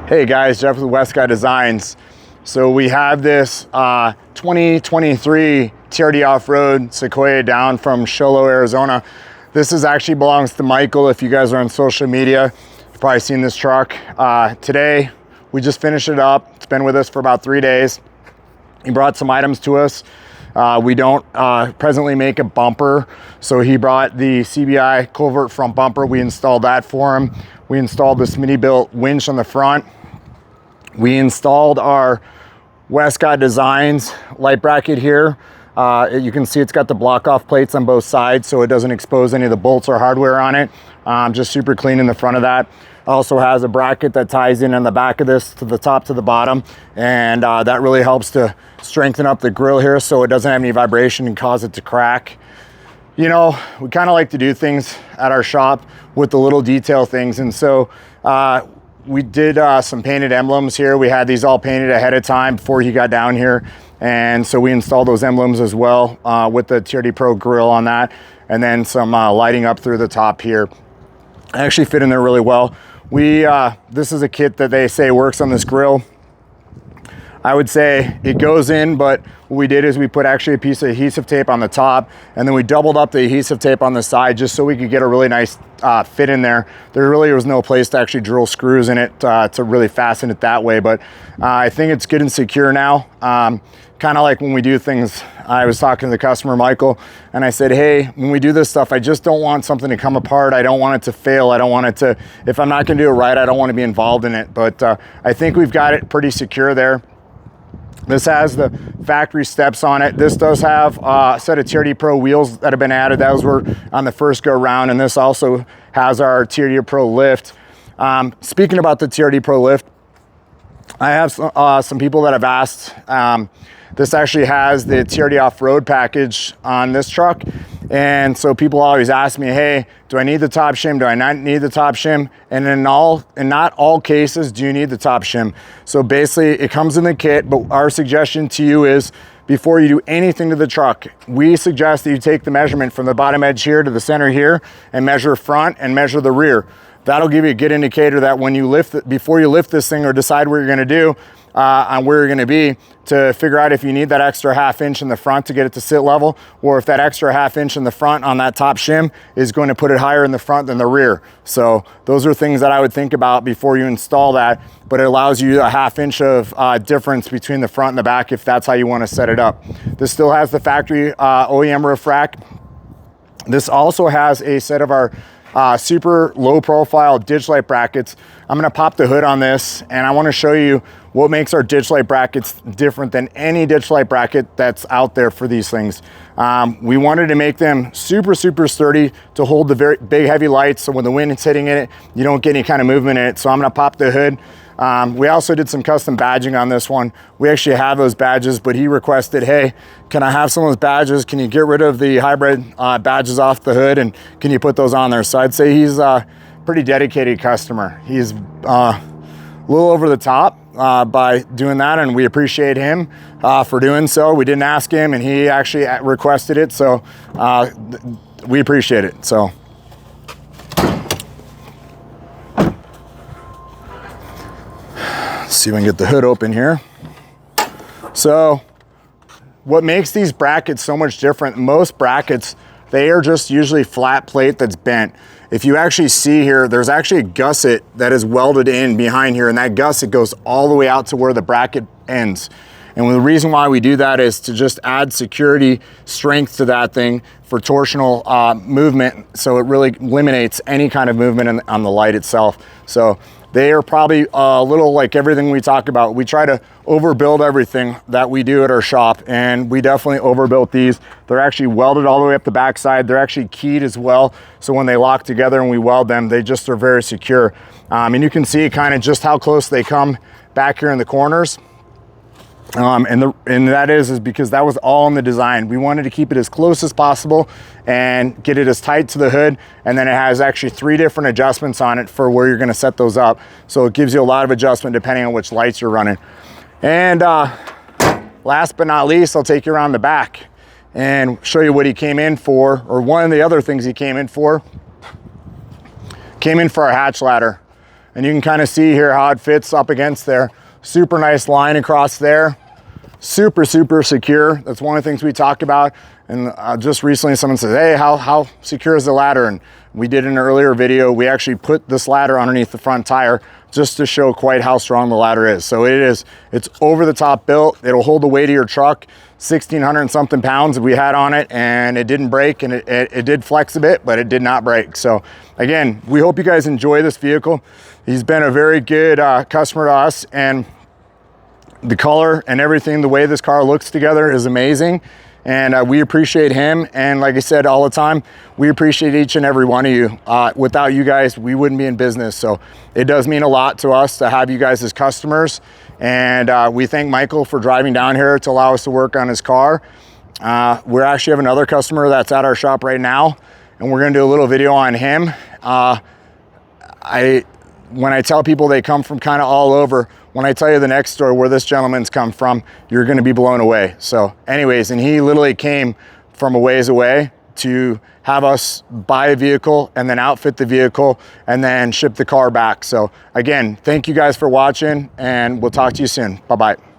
Hey guys, Jeff with Westcott Designs. So we have this 2023 TRD off-road SEQUOIA down from Safford, Arizona. This actually belongs to Michael. If you guys are on social media, you've probably seen this truck. Today, we just finished it up. It's been with us for about 3 days. He brought some items to us. We don't presently make a bumper, so he brought the CBI culvert front bumper. We installed that for him. We installed this mini-built winch on the front. We installed our Westcott Designs light bracket here. You can see it's got the block-off plates on both sides, so it doesn't expose any of the bolts or hardware on it. Just super clean in the front of that. Also has a bracket that ties in on the back of this to the top to the bottom, and that really helps to strengthen up the grill here so it doesn't have any vibration and cause it to crack. You know, we kind of like to do things at our shop with the little detail things, and so we did some painted emblems here. We had these all painted ahead of time before he got down here, and so we installed those emblems as well with the TRD Pro grill on that, and then some lighting up through the top here. Actually fit in there really well. This is a kit that they say works on this grill. I would say it goes in, but what we did is we put actually a piece of adhesive tape on the top, and then we doubled up the adhesive tape on the side just so we could get a really nice fit in there. There really was no place to actually drill screws in it to really fasten it that way, but I think it's good and secure now. Kind of like when we do things, I was talking to the customer, Michael, and I said, hey, when we do this stuff, I just don't want something to come apart. I don't want it to fail. I don't want it to, if I'm not gonna do it right, I don't want to be involved in it. But I think we've got it pretty secure there. This has the factory steps on it. This does have a set of TRD Pro wheels that have been added. Those were on the first go round, and this also has our TRD Pro lift. Speaking about the TRD Pro lift, I have some people that have asked. This actually has the TRD off-road package on this truck. And so people always ask me, hey, do I need the top shim? Do I not need the top shim? And in not all cases do you need the top shim. So basically it comes in the kit, but our suggestion to you is before you do anything to the truck, we suggest that you take the measurement from the bottom edge here to the center here and measure front and measure the rear. That'll give you a good indicator that when you lift it, before you lift this thing or decide what you're gonna do, on where you're gonna be, to figure out if you need that extra ½ inch in the front to get it to sit level, or if that extra ½ inch in the front on that top shim is going to put it higher in the front than the rear. So those are things that I would think about before you install that, but it allows you a ½ inch of difference between the front and the back if that's how you wanna set it up. This still has the factory OEM roof rack. This also has a set of our super low profile ditch light brackets. I'm gonna pop the hood on this, and I wanna show you what makes our ditch light brackets different than any ditch light bracket that's out there for these things. We wanted to make them super sturdy to hold the very big heavy lights, so when the wind is hitting in it, you don't get any kind of movement in it. So I'm gonna pop the hood. We also did some custom badging on this one. We actually have those badges, but he requested, hey, can I have some of those badges? Can you get rid of the hybrid badges off the hood, and can you put those on there? So I'd say he's a pretty dedicated customer. He's a little over the top by doing that, and we appreciate him for doing so. We didn't ask him, and he actually requested it, so we appreciate it. So see if we can get the hood open here. So what makes these brackets so much different, most brackets, they are just usually flat plate that's bent. If you actually see here, there's actually a gusset that is welded in behind here, and that gusset goes all the way out to where the bracket ends. And the reason why we do that is to just add security strength to that thing for torsional movement, so it really eliminates any kind of movement on the light itself. So they are probably a little like everything we talk about. We try to overbuild everything that we do at our shop, and we definitely overbuilt these. They're actually welded all the way up the backside. They're actually keyed as well, so when they lock together and we weld them, they just are very secure. And you can see kind of just how close they come back here in the corners. And that is because that was all in the design. We wanted to keep it as close as possible and get it as tight to the hood. And then it has actually 3 different adjustments on it for where you're gonna set those up. So it gives you a lot of adjustment depending on which lights you're running. And last but not least, I'll take you around the back and show you what he came in for, or one of the other things he came in for. Came in for our hatch ladder. and you can kind of see here how it fits up against there. Super nice line across there. Super secure. That's one of the things we talked about. And just recently someone said, hey, how secure is the ladder? And we did in an earlier video, we actually put this ladder underneath the front tire just to show quite how strong the ladder is. So it's over the top built. It'll hold the weight of your truck, 1,600 and something pounds we had on it, and it didn't break, and it did flex a bit, but it did not break. So again, we hope you guys enjoy this vehicle. He's been a very good customer to us, and the color and everything, the way this car looks together is amazing. And we appreciate him. And like I said all the time, we appreciate each and every one of you. Without you guys, we wouldn't be in business. So it does mean a lot to us to have you guys as customers. And we thank Michael for driving down here to allow us to work on his car. We actually have another customer that's at our shop right now, and we're gonna do a little video on him. When I tell people they come from kind of all over, when I tell you the next story where this gentleman's come from, you're gonna be blown away. So anyways, and he literally came from a ways away to have us buy a vehicle and then outfit the vehicle and then ship the car back. So again, thank you guys for watching, and we'll talk to you soon. Bye-bye.